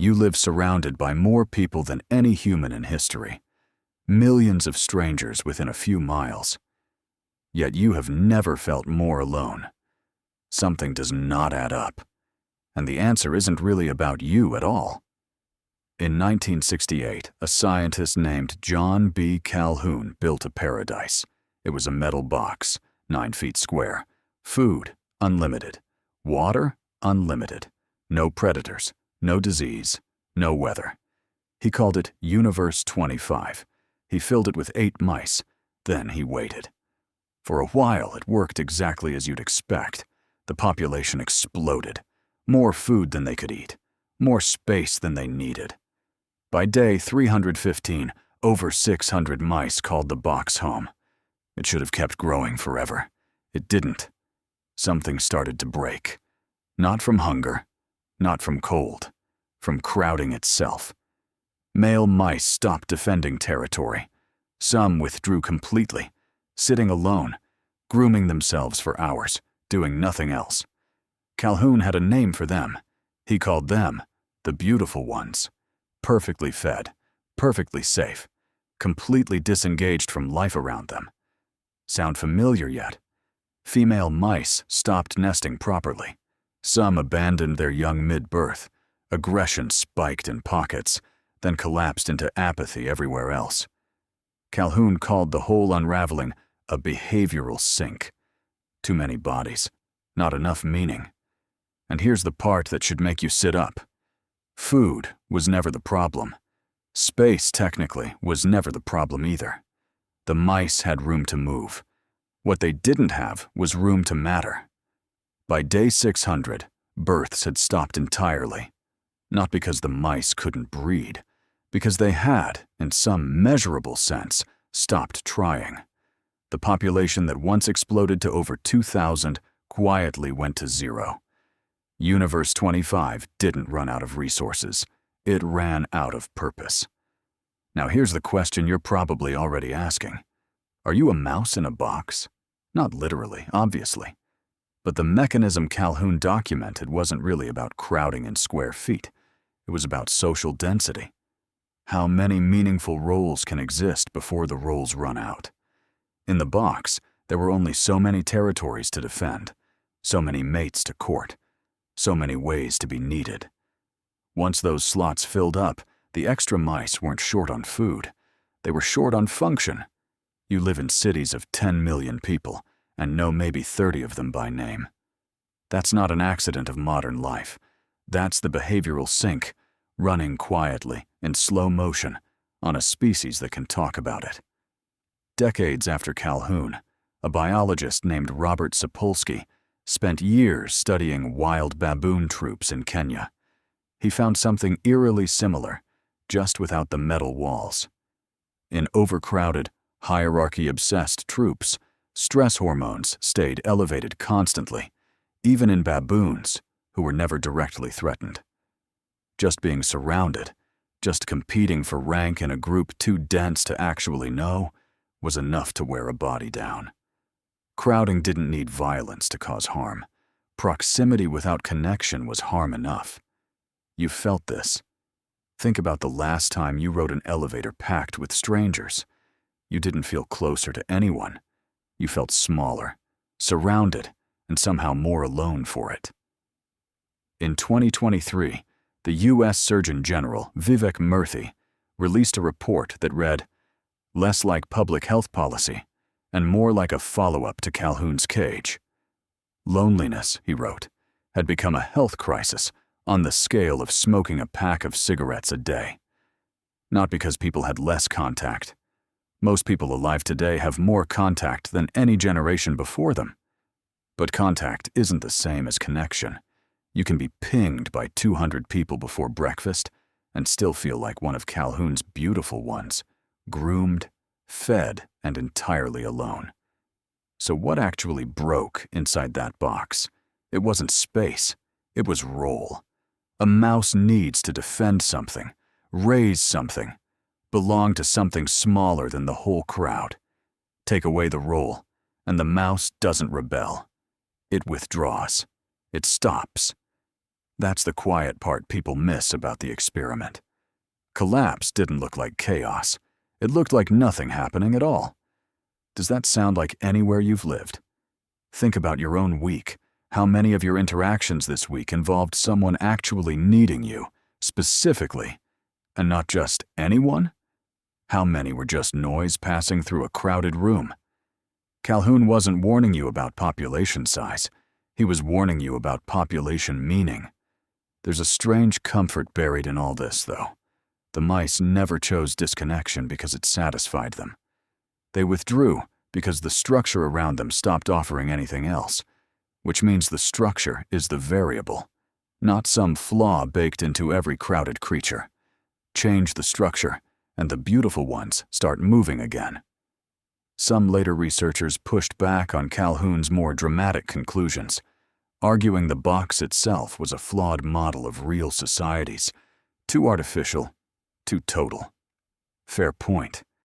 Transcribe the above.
You live surrounded by more people than any human in history. Millions of strangers within a few miles. Yet you have never felt more alone. Something does not add up. And the answer isn't really about you at all. In 1968, a scientist named John B. Calhoun built a paradise. It was a metal box, 9 feet square. Food, unlimited. Water, unlimited. No predators, no disease, no weather. He called it Universe 25. He filled it with 8 mice. Then he waited. For a while, it worked exactly as you'd expect. The population exploded. More food than they could eat. More space than they needed. By day 315, over 600 mice called the box home. It should have kept growing forever. It didn't. Something started to break. Not from hunger, not from cold, from crowding itself. Male mice stopped defending territory. Some withdrew completely, sitting alone, grooming themselves for hours, doing nothing else. Calhoun had a name for them. He called them the beautiful ones. Perfectly fed, perfectly safe, completely disengaged from life around them. Sound familiar yet? Female mice stopped nesting properly. Some abandoned their young mid-birth. Aggression spiked in pockets, then collapsed into apathy everywhere else. Calhoun called the whole unraveling a behavioral sink. Too many bodies, not enough meaning. And here's the part that should make you sit up. Food was never the problem. Space, technically, was never the problem either. The mice had room to move. What they didn't have was room to matter. By day 600, births had stopped entirely. Not because the mice couldn't breed, because they had, in some measurable sense, stopped trying. The population that once exploded to over 2,000 quietly went to zero. Universe 25 didn't run out of resources. It ran out of purpose. Now here's the question you're probably already asking. Are you a mouse in a box? Not literally, obviously. But the mechanism Calhoun documented wasn't really about crowding in square feet. It was about social density. How many meaningful roles can exist before the roles run out? In the box, there were only so many territories to defend, so many mates to court, so many ways to be needed. Once those slots filled up, the extra mice weren't short on food. They were short on function. You live in cities of 10 million people and know maybe 30 of them by name. That's not an accident of modern life. That's the behavioral sink, running quietly, in slow motion, on a species that can talk about it. Decades after Calhoun, a biologist named Robert Sapolsky spent years studying wild baboon troops in Kenya. He found something eerily similar, just without the metal walls. In overcrowded, hierarchy-obsessed troops, stress hormones stayed elevated constantly, even in baboons, who were never directly threatened. Just being surrounded, just competing for rank in a group too dense to actually know, was enough to wear a body down. Crowding didn't need violence to cause harm. Proximity without connection was harm enough. You felt this. Think about the last time you rode an elevator packed with strangers. You didn't feel closer to anyone. You felt smaller, surrounded, and somehow more alone for it. In 2023, the U.S. Surgeon General, Vivek Murthy, released a report that read, "Less like public health policy, and more like a follow-up to Calhoun's cage." Loneliness, he wrote, had become a health crisis on the scale of smoking a pack of cigarettes a day. Not because people had less contact. Most people alive today have more contact than any generation before them. But contact isn't the same as connection. You can be pinged by 200 people before breakfast and still feel like one of Calhoun's beautiful ones, groomed, fed, and entirely alone. So what actually broke inside that box? It wasn't space, it was role. A mouse needs to defend something, raise something, belong to something smaller than the whole crowd. Take away the role, and the mouse doesn't rebel. It withdraws. It stops. That's the quiet part people miss about the experiment. Collapse didn't look like chaos. It looked like nothing happening at all. Does that sound like anywhere you've lived? Think about your own week. How many of your interactions this week involved someone actually needing you, specifically, and not just anyone? How many were just noise passing through a crowded room? Calhoun wasn't warning you about population size. He was warning you about population meaning. There's a strange comfort buried in all this, though. The mice never chose disconnection because it satisfied them. They withdrew because the structure around them stopped offering anything else, which means the structure is the variable, not some flaw baked into every crowded creature. Change the structure, and the beautiful ones start moving again. Some later researchers pushed back on Calhoun's more dramatic conclusions, arguing the box itself was a flawed model of real societies, too artificial, too total. Fair point.